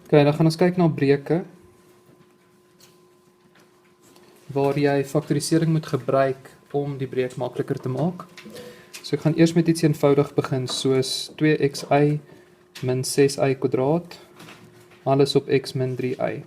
Okay, dan gaan ons kyk na breuke, waar jy faktorisering moet gebruik om die breuk makliker te maak. So ek gaan eers met iets eenvoudig begin, soos 2xy min 6y kwadraat, alles op x min 3y.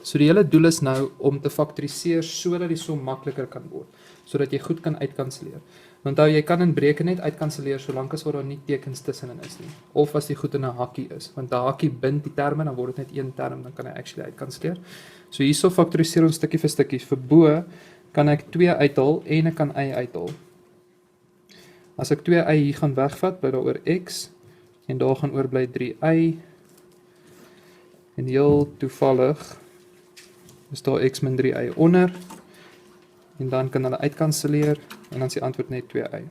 So die hele doel is nou om te faktoriseer sodat die som makliker kan word, sodat jy goed kan uitkanselleer. Onthou, jy kan in breuke net uitkanselleer solank as waar daar nie tekens tussenin is nie, of as die goed in 'n hakkie is, want 'n hakkie bind die terme, dan word dit net een term, dan kan hy actually uitkanselleer. So hierso faktoriseer ons stukkie vir stukkie. Vir bo kan ek 2 uithaal en ek kan y uithaal. As ek 2y hier gaan wegvat, bly daar oor x, en daar gaan oorbly 3y, en heel toevallig is daar x min 3y onder, en dan kan hulle uitkanselleer, en dan is die antwoord net 2y.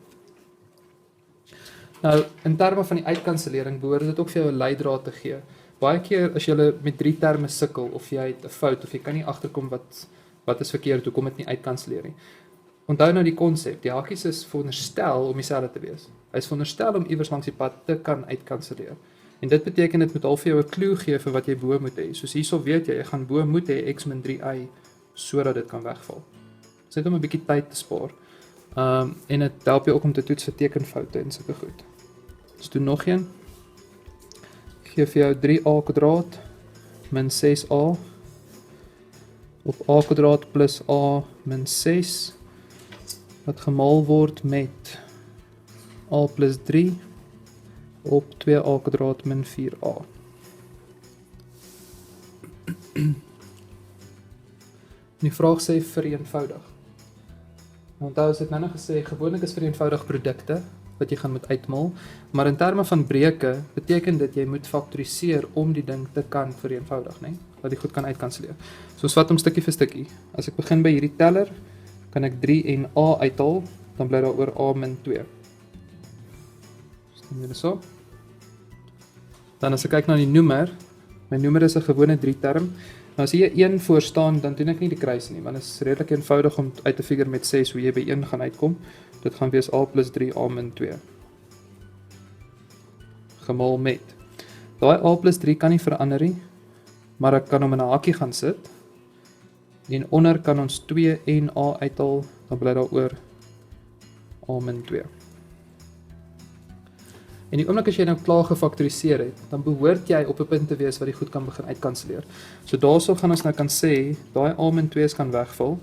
Nou, in terme van die uitkansellering, behoort dit ook vir jou 'n leidraad te gee. Baie keer as jy met 3 terme sukkel, of jy het 'n fout, of jy kan nie agterkom wat is verkeerd, hoekom dit nie uitkanselleer nie. Onthou nou die konsep, die hakies is veronderstel om dieselfde te wees. Hy is veronderstel om iewers langs die pad te kan uitkanselleer. En dit beteken dit moet al vir jou 'n klou gee vir wat jy bo moet hê. Soos hierso weet jy gaan bo moet hê x min 3y sodat dit kan wegval. Dis net om 'n bietjie tyd te spaar. En dit help jou ook om te toets vir tekenfoute en sulke goed. Dus doen nog een. Ek gee vir jou 3a kwadraat min 6a op a kwadraat plus a min 6 wat gemaal word met a plus 3 op 2a kwadraat min 4a. Die vraag sê vereenvoudig. Onthou as ek nou gesê, gewoonlik is vereenvoudig produkte wat jy gaan moet uitmaal, maar in terme van breuke beteken dit jy moet faktoriseer om die ding te kan vereenvoudig, nee? Dat jy goed kan uitkanselleer. So ons vat hom stukkie vir stukkie. As ek begin by hierdie teller, kan ek 3 en a uithaal, dan bly daar oor a min 2. Stem julle so? Dan as ek kyk na die noemer, my noemer is 'n gewone 3 term. Nou as hier 1 voor staan, dan doen ek nie die kruis nie, want dit is redelik eenvoudig om uit te figure met 6 hoe jy by 1 gaan uitkom. Dit gaan wees a plus 3 a min 2. Gemaal met. Daai a plus 3 kan nie verander nie, maar ek kan hom in 'n hakkie gaan sit. En onder kan ons 2 en a uithaal, dan bly daar oor a min 2. En die oomblik as jy nou klaar gefaktoriseer het, dan behoort jy op 'n punt te wees wat jy goed kan begin uitkanselleer. So daarso gaan ons nou kan sê, daai a min 2's kan wegval,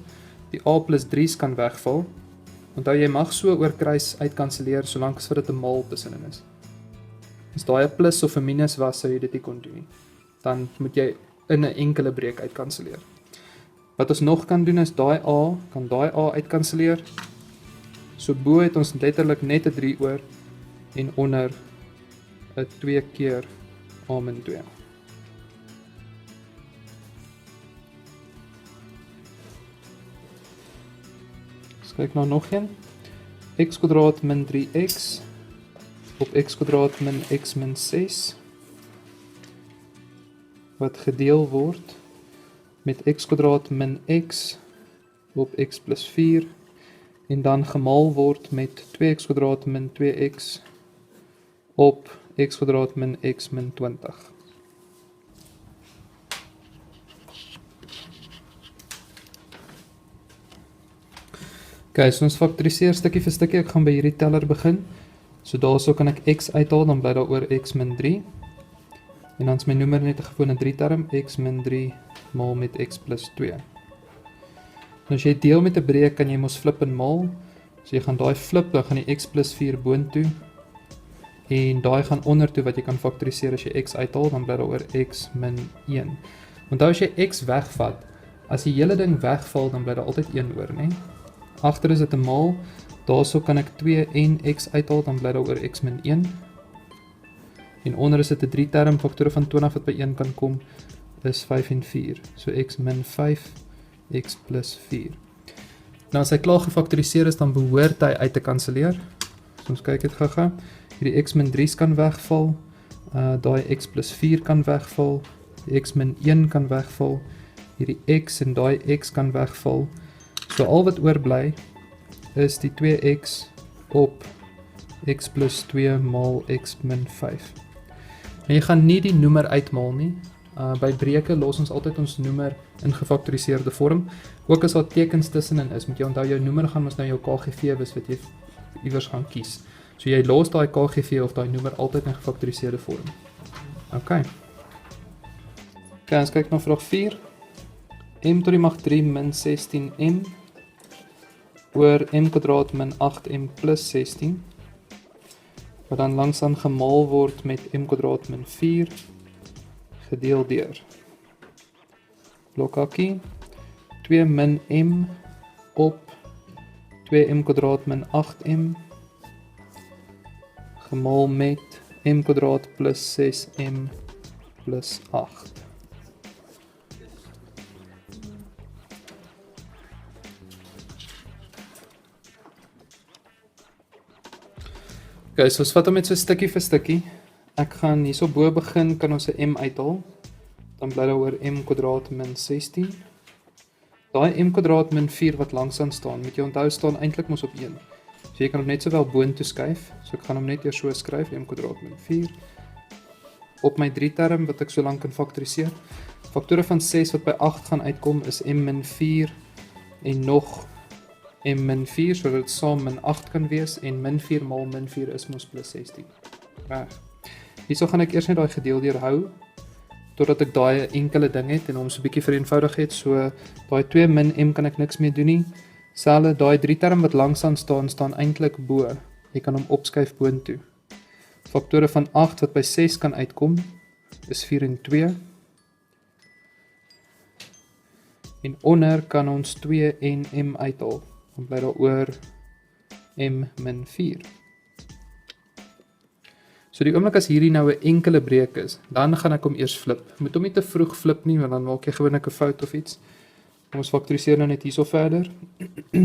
die a plus 3's kan wegval. Onthou jy mag so oor kruis uitkanselleer solank as wat dit 'n maal tussenin is. As daai 'n plus of 'n minus was, sou jy dit nie kon doen nie. Dan moet jy in 'n enkele breek uitkanselleer. Wat ons nog kan doen is daai a, kan daai a uitkanselleer. So bo het ons letterlik net 'n 3 oor en onder 'n 2 keer a min 2. Ons kyk nou nog een. X kwadraat min 3x op x kwadraat min x min 6 wat gedeel word met x kwadraat min x op x plus 4 en dan gemaal word met 2x kwadraat min 2x op x kwadraat min x min 20. Okay, so ons faktoriseer stukkie vir stukkie. Ek gaan by hierdie teller begin. So daarso kan ek x uithaal, dan bly daar oor x min 3. En dan is my noemer net 'n gewone 3 term, x min 3 maal met x plus 2. Nou as jy deel met 'n breek, kan jy mos flip en maal. So jy gaan daai flip, dan gaan die x plus 4 boontoe. En daai gaan onder toe wat jy kan faktoriseer as jy x uithaal, dan bly daar oor x min 1. Onthou as jy x wegvat, as die hele ding wegval, dan bly daar altyd 1 oor, né? Agter is dit 'n maal. Daarso kan ek 2 en x uithaal, dan bly daar oor x min 1. En onder is dit 'n 3 term, faktore van 20 wat by 1 kan kom, is 5 en 4. So x min 5, x plus 4. Nou as hy klaar gefaktoriseer is, dan behoort hy uit te kanselleer. So ons kyk dit gou-gou. Hierdie x min 3's kan wegval, daai x plus 4 kan wegval, die x min 1 kan wegval, hierdie x en daai x kan wegval. So al wat oorbly is die 2x op x plus 2 maal x min 5. En jy gaan nie die noemer uitmaal nie. By breuke los ons altyd ons noemer in gefaktoriseerde vorm. Ook as daar tekens tussenin is, moet jy onthou jou noemer gaan mos nou jou KGV wees wat jy iewers gaan kies. So jy los daai KGV of daai noemer altyd in gefaktoriseerde vorm. OK, ons kyk na vraag 4. M tot die mag 3 min 16m oor m kwadraat min 8m plus 16, wat dan langsaan gemaal word met m kwadraat min 4 gedeel deur blokhakkie 2 min m op 2m kwadraat min 8m gemaal met m kwadraat plus 6m plus 8. Okay, so ons vat hom met so stukkie vir stukkie. Ek gaan hierso bo begin, kan ons 'n m uithaal. Dan bly daar oor m kwadraat min 16. Daai m kwadraat min 4 wat langsaan staan, moet jy onthou staan eintlik mos op 1. So jy kan hom net sowel boontoe skuif. So ek gaan hom net eers so skryf, m kwadraat min 4. Op my 3 term wat ek so lank kan faktoriseer. Faktore van 6 wat by 8 gaan uitkom is m min 4 en nog m min 4, so dat dit saam min 8 kan wees, en min 4 maal min 4 is mos plus 16. Reg. Hierso gaan ek eers net daai gedeel deur hou, totdat ek daai enkele ding het, en hom so 'n bietjie vereenvoudig het, so daai 2 min m kan ek niks meer doen nie. Selfde, daai 3 term wat langsaan staan eintlik bo. Jy kan hom opskuif boontoe. Faktore van 8 wat by 6 kan uitkom, is 4 en 2. En onder kan ons 2 en m uithaal. Dan bly daar oor m min 4. So die oomblik as hierdie nou 'n enkele breek is, dan gaan ek hom eers flip. Moet hom nie te vroeg flip nie, want dan maak jy gewoonlik 'n fout of iets. Ons faktoriseer nou net hierso verder.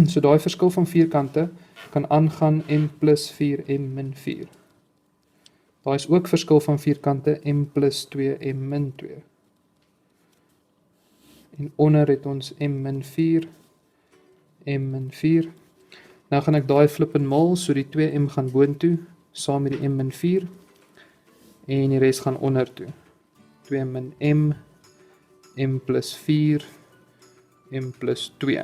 So daai verskil van vierkante kan aangaan m plus 4 m min 4. Daar is ook verskil van vierkante m plus 2 m min 2. En onder het ons m min 4 m min 4. Nou gaan ek daai flip en maal, so die 2m gaan boontoe, saam met die m min 4, en die res gaan onder toe. 2 min m plus 4, m plus 2.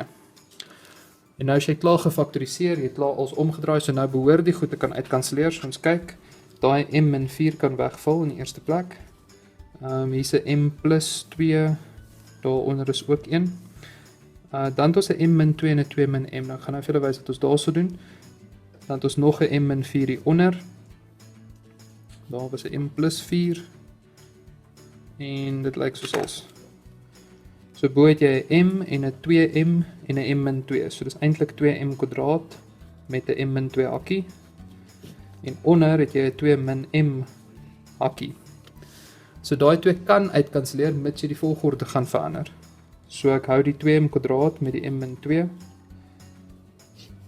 En nou as jy klaar gefaktoriseer, jy het klaar als omgedraai, so nou behoort die goed te kan uitkanselleer, so ons kyk, daai m min 4 kan wegval in die eerste plek. Hier is 'n m plus 2, daaronder is ook 1. Dan het ons 'n m min 2 en 'n 2 min m. Nou gaan nou vir julle wys wat ons daarso doen. Dan het ons nog 'n m min 4 hier onder. Daar was 'n m plus 4. En dit lyk soos als. So bo het jy 'n m en 'n 2m en 'n m min 2. So dis eintlik 2m kwadraat met 'n m min 2 hakkie. En onder het jy 'n 2 min m hakkie. So daai twee kan uitkanselleer mits jy die volgorde gaan verander. So ek hou die 2m kwadraat met die m min 2.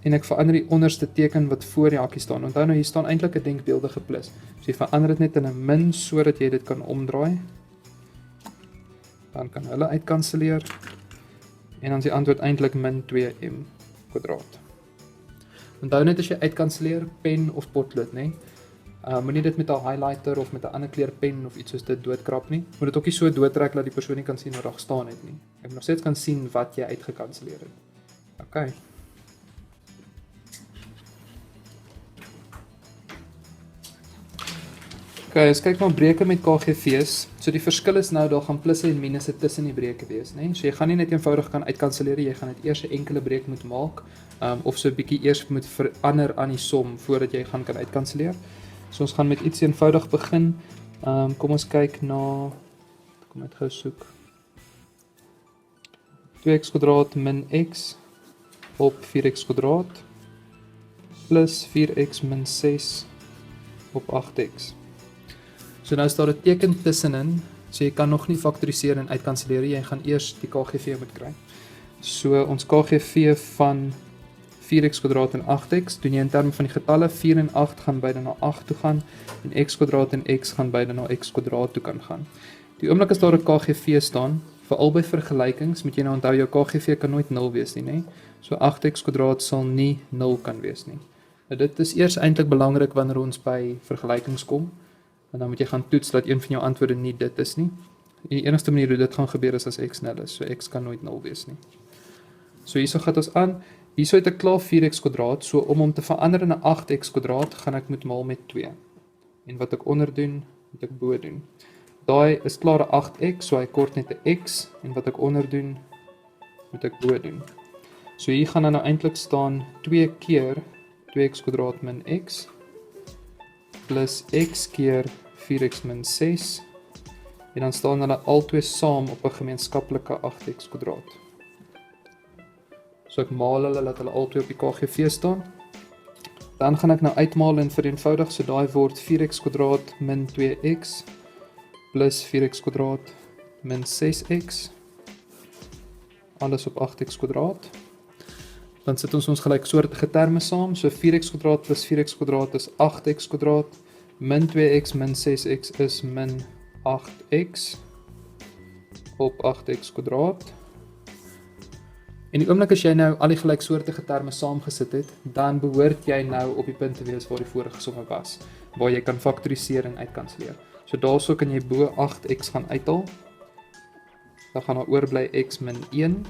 En ek verander die onderste teken wat voor die hakkie staan. Onthou nou, hier staan eintlik 'n denkbeeldige plus. So jy verander dit net in 'n min, sodat jy dit kan omdraai. Dan kan hulle uitkanselleer. En dan is die antwoord eintlik min 2m kwadraat. Onthou net as jy uitkanselleer, pen of potlood, né? Moenie dit met 'n highlighter of met 'n ander kleur pen of iets soos dit doodkrap nie. Moet dit ook nie so doodtrek dat die persoon nie kan sien wat daar staan het nie. Ek moet nog steeds kan sien wat jy uitgekanselleer het. OK. OK, ons kyk na breuke met KGV's. So die verskil is nou, daar gaan plusse en minusse tussen die breuke wees, né? So jy gaan nie net eenvoudig kan uitkanselleer, jy gaan dit eers 'n enkele breuk moet maak, of so 'n bietjie eers moet verander aan die som voordat jy gaan kan uitkanselleer. So ons gaan met iets eenvoudig begin. Kom ons kyk na, kom ek gou soek. 2x kwadraat min x op 4x kwadraat plus 4x min 6 op 8x. So nou is daar 'n teken tussenin, so jy kan nog nie faktoriseer en uitkanselleer, jy gaan eers die KGV moet kry. So ons KGV van 4x kwadraat en 8x, doen jy in terme van die getalle, 4 en 8 gaan beide na 8 toe gaan, en x kwadraat en x gaan beide na x kwadraat toe kan gaan. Die oomblik as daar 'n KGV staan, vir albei vergelykings, moet jy nou onthou, jou KGV kan nooit 0 wees nie, né? So 8x kwadraat sal nie 0 kan wees nie. Nou dit is eers eintlik belangrik wanneer ons by vergelykings kom. En dan moet jy gaan toets dat een van jou antwoorde nie dit is nie. Die enigste manier hoe dit gaan gebeur is as x 0 is, so x kan nooit 0 wees nie. So hierso gaan ons aan, hierso het ek klaar 4x kwadraat, so om hom te verander in 'n 8x kwadraat, gaan ek moet maal met 2. En wat ek onder doen, moet ek bo doen. Daai is klaar 'n 8x, so hy kort net 'n x, en wat ek onder doen, moet ek bo doen. So hier gaan dan nou eintlik staan 2 keer 2x kwadraat min x, plus x keer 4x min 6, en dan staan hulle albei saam op 'n gemeenskaplike 8x kwadraat. So ek maal hulle, laat hulle albei op die KGV staan. Dan gaan ek nou uitmaal en vereenvoudig, so daai word 4x kwadraat min 2x, plus 4x kwadraat min 6x, alles op 8x kwadraat. Dan sit ons gelyksoortige terme saam, so 4x kwadraat plus 4x kwadraat is 8x kwadraat, min 2x min 6x is min 8x op 8x kwadraat. En die oomblik as jy nou al die gelyksoortige terme saamgesit het, dan behoort jy nou op die punt te wees waar die vorige somme was, waar jy kan faktoriseer en uitkanselleer. So daarso kan jy bo 8x gaan uithaal, dan gaan daar oorbly x min 1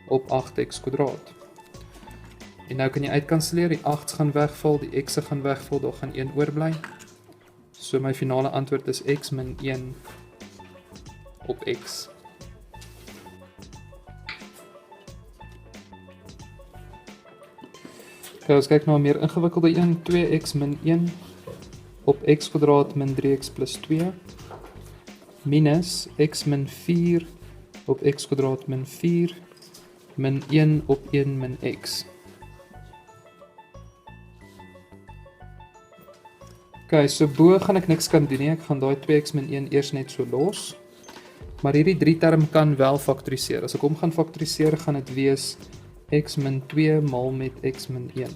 op 8x kwadraat. En nou kan jy uitkanselleer, die 8's gaan wegval, die x'e gaan wegval, daar gaan 1 oorbly. So my finale antwoord is x min 1 op x. Okay, ons kyk nou 'n meer ingewikkelde een, 2x min 1 op x kwadraat min 3x plus 2, minus x min 4 op x kwadraat min 4, min 1 op 1 min x. Okay, so bo gaan ek niks kan doen nie, ek gaan daai 2x min 1 eers net so los. Maar hierdie 3 term kan wel faktoriseer. As ek hom gaan faktoriseer, gaan dit wees x min 2 maal met x min 1.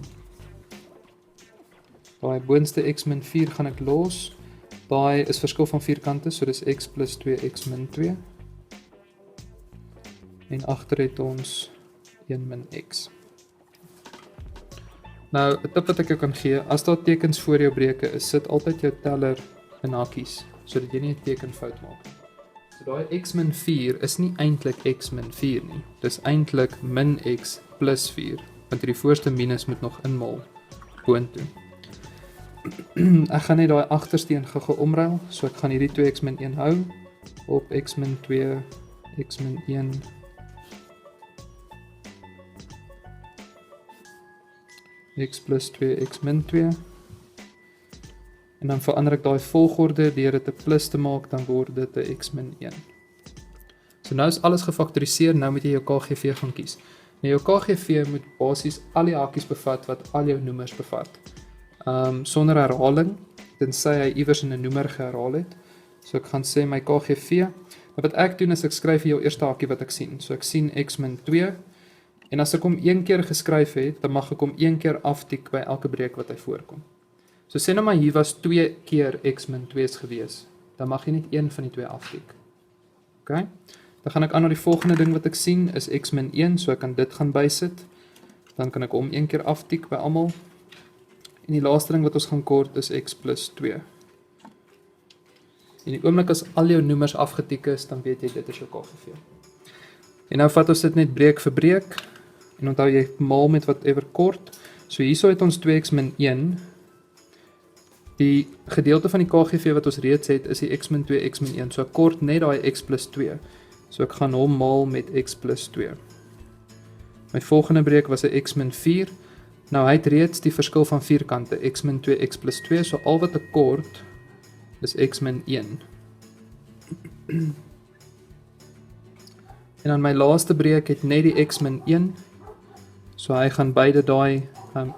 Daai boonste x min 4 gaan ek los. Daai is verskil van 4 kante, so dis x plus 2x min 2. En agter het ons 1 min x. Nou, 'n tip wat ek jou kan gee, as daar tekens voor jou breuke is, sit altyd jou teller in hakies, sodat jy nie 'n tekenfout maak nie. So daai x min 4 is nie eintlik x min 4 nie. Dis eintlik min x plus 4, want hierdie voorste minus moet nog inmaal boontoe. Ek gaan net daai agtersteen gou omruil, so ek gaan hierdie 2x min 1 hou op x min 2, x min 1, x plus 2, x min 2. En dan verander ek daai volgorde deur dit 'n plus te maak, dan word dit 'n x min 1. So nou is alles gefaktoriseer, nou moet jy jou KGV gaan kies. Nou jou KGV moet basies al die hakies bevat wat al jou noemers bevat. Sonder herhaling, tensy hy iewers in 'n noemer geherhaal het. So ek gaan sê my KGV, maar wat ek doen is ek skryf hier jou eerste hakie wat ek sien. So ek sien x min 2, en as ek hom 1 keer geskryf het, dan mag ek hom 1 keer aftik by elke breek wat hy voorkom. So sê nou maar hier was 2 keer x min 2's gewees, dan mag jy net een van die 2 aftik. Okay? Dan gaan ek aan na die volgende ding wat ek sien, is x min 1, so ek kan dit gaan bysit. Dan kan ek hom 1 keer aftik by almal. En die laaste ding wat ons gaan kort is x plus 2. En die oomblik as al jou noemers afgetik is, dan weet jy dit is jou KGV. En nou vat ons dit net breek vir breek, en onthou jy maal met whatever kort. So hierso het ons 2x min 1, die gedeelte van die KGV wat ons reeds het, is die x min 2, x min 1, so ek kort net daai x plus 2, so ek gaan hom maal met x plus 2. My volgende breek was 'n x min 4, nou hy het reeds die verskil van 4 kante, x min 2, x plus 2, so al wat ek kort, is x min 1. En dan my laaste breek het net die x min 1, so hy gaan beide daai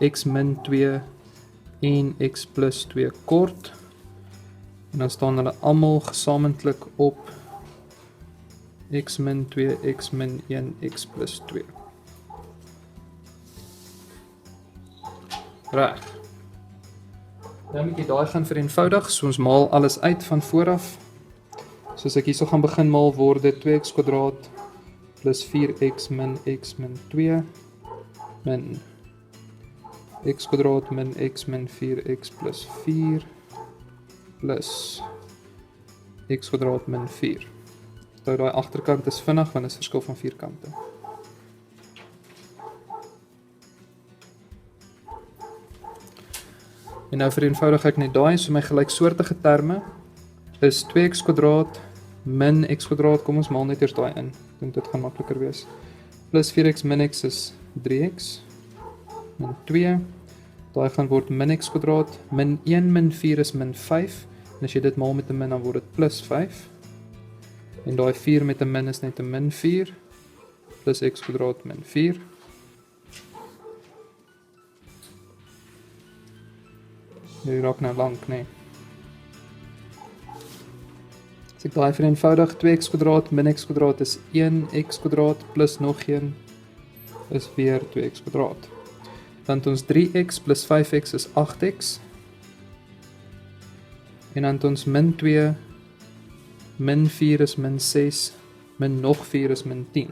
x min 2 en x plus 2 kort, en dan staan hulle almal gesamentlik op x min 2, x min 1, x plus 2. Reg. Nou moet jy daai gaan vereenvoudig, so ons maal alles uit van vooraf. So as ek hierso gaan begin maal, word dit 2x kwadraat plus 4x min x min 2 min x kwadraat min x min 4x plus 4 plus x kwadraat min 4. Onthou daai agterkant is vinnig want dit is verskil van 4 kante. En nou vereenvoudig ek net daai, so my gelyksoortige terme is 2x kwadraat min x kwadraat, kom ons maal net eers daai in, dink dit gaan makliker wees. Plus 4x min x is 3x, min 2, daai gaan word min x kwadraat, min 1 min 4 is min 5, en as jy dit maal met 'n min, dan word dit plus 5, en daai 4 met 'n min is net 'n min 4, plus x kwadraat min 4, Dit raak nou lank, nee. As ek daai vereenvoudig, 2x kwadraat min x kwadraat is 1x kwadraat plus nog 1 is weer 2x kwadraat. Dan het ons 3x plus 5x is 8x. En dan het ons min 2, min 4 is min 6, min nog 4 is min 10.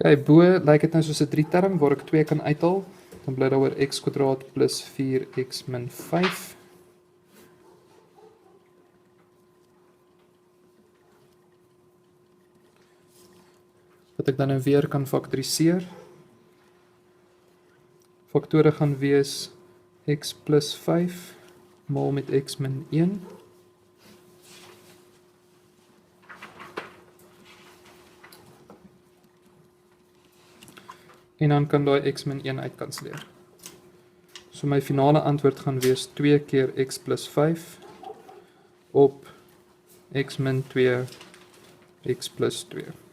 Okay, bo lyk dit nou soos 'n 3 term waar ek 2 kan uithaal, dan bly daar oor x kwadraat plus 4x min 5. Wat ek dan nou weer kan faktoriseer. Faktore gaan wees x plus 5 maal met x min 1. En dan kan daai x min 1 uitkanselleer. So my finale antwoord gaan wees 2 keer x plus 5 op x min 2 x plus 2.